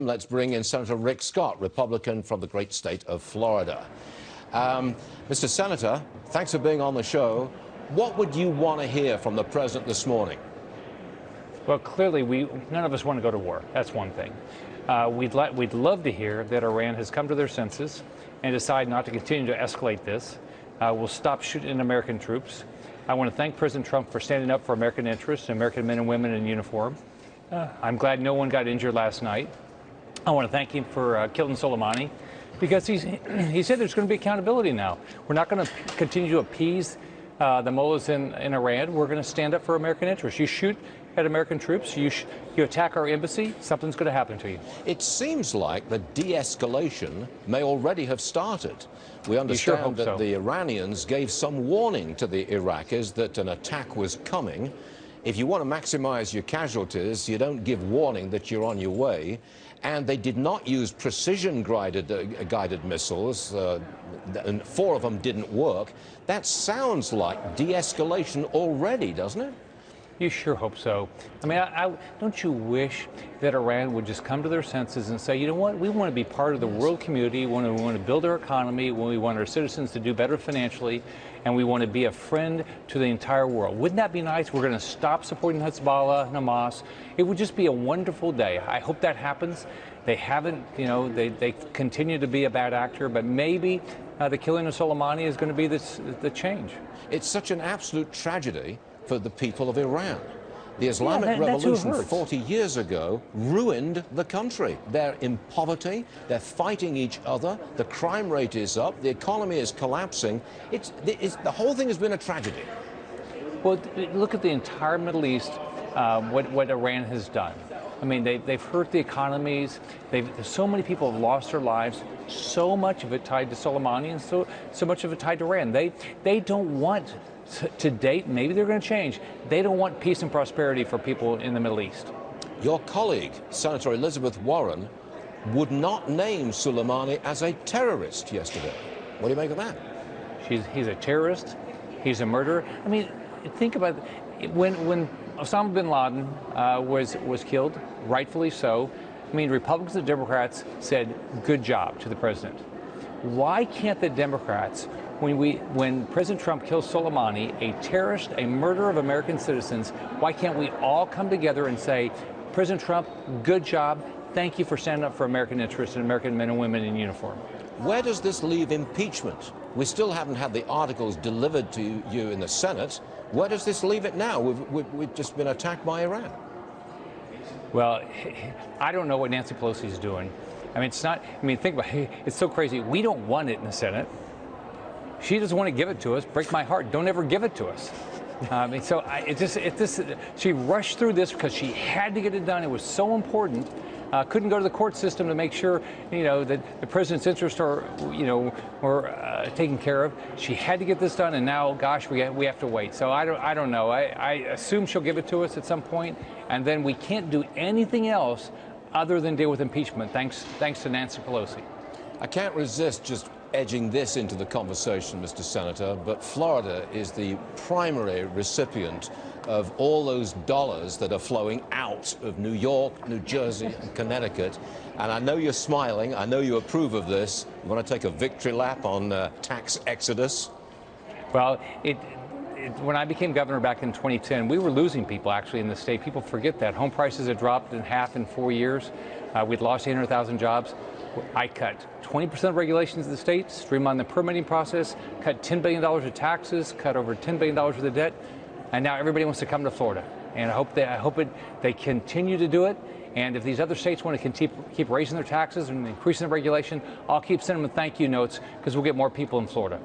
Let's bring in Senator Rick Scott, Republican from the great state of Florida. Mr. Senator, thanks for being on the show. What would you want to hear from the president this morning? Well, clearly, none of us want to go to war. That's one thing. We'd love to hear that Iran has come to their senses and decide not to continue to escalate this. We'll stop shooting American troops. I want to thank President Trump for standing up for American interests and American men and women in uniform. I'm glad no one got injured last night. I want to thank him for killing Soleimani, because he said there's going to be accountability now. We're not going to continue to appease the mullahs in Iran. We're going to stand up for American interests. You shoot at American troops, you attack our embassy, something's going to happen to you. It seems like the de-escalation may already have started. We understand that the Iranians gave some warning to the Iraqis that an attack was coming. If you want to maximize your casualties, you don't give warning that you're on your way. And they did not use precision-guided missiles, and 4 of them didn't work. That sounds like de-escalation already, doesn't it? You sure hope so. I mean, don't you wish that Iran would just come to their senses and say, you know what, we want to be part of the world community, we want to build our economy, we want our citizens to do better financially, and we want to be a friend to the entire world. Wouldn't that be nice? We're going to stop supporting Hezbollah and Hamas. It would just be a wonderful day. I hope that happens. They haven't, you know, they continue to be a bad actor, but maybe the killing of Soleimani is going to be the change. It's such an absolute tragedy for the people of Iran. The Islamic Revolution 40 years ago ruined the country. They're in poverty, they're fighting each other, the crime rate is up, the economy is collapsing. The whole thing has been a tragedy. Well, look at the entire Middle East, what Iran has done. I mean, they've hurt the economies. So many people have lost their lives. So much of it tied to Soleimani, and so much of it tied to Iran. They don't want, to date, maybe they're going to change. They don't want peace and prosperity for people in the Middle East. Your colleague, Senator Elizabeth Warren, would not name Soleimani as a terrorist yesterday. What do you make of that? He's a terrorist. He's a murderer. I mean, think about it. When Osama bin Laden was killed, rightfully so, I mean, Republicans and Democrats said, good job to the president. Why can't the Democrats, when President Trump kills Soleimani, a terrorist, a murderer of American citizens, why can't we all come together and say, President Trump, good job, thank you for standing up for American interests and American men and women in uniform? Where does this leave impeachment? We still haven't had the articles delivered to you in the Senate. Where does this leave it now? We've just been attacked by Iran. Well, I don't know what Nancy Pelosi is doing. I mean, it's not, I mean, think about it. It's so crazy. We don't want it in the Senate. She doesn't want to give it to us. Break my heart. Don't ever give it to us. I mean, so she rushed through this because she had to get it done. It was so important. Couldn't go to the court system to make sure, you know, that the president's interests are, you know, were taken care of. She had to get this done, and now, gosh, we have to wait. So I don't know. I assume she'll give it to us at some point, and then we can't do anything else other than deal with impeachment. Thanks to Nancy Pelosi. I can't resist just edging this into the conversation, Mr. Senator, but Florida is the primary recipient of all those dollars that are flowing out of New York, New Jersey, and Connecticut. And I know you're smiling. I know you approve of this. You want to take a victory lap on tax exodus? Well, when I became governor back in 2010, we were losing people actually in the state. People forget that. Home prices had dropped in half in 4 years. We'd lost 800,000 jobs. I cut 20% of regulations in the state, streamlined the permitting process, cut $10 billion of taxes, cut over $10 billion worth of debt, and now everybody wants to come to Florida. And I hope they continue to do it. And if these other states want to keep raising their taxes and increasing the regulation, I'll keep sending them thank you notes, because we'll get more people in Florida.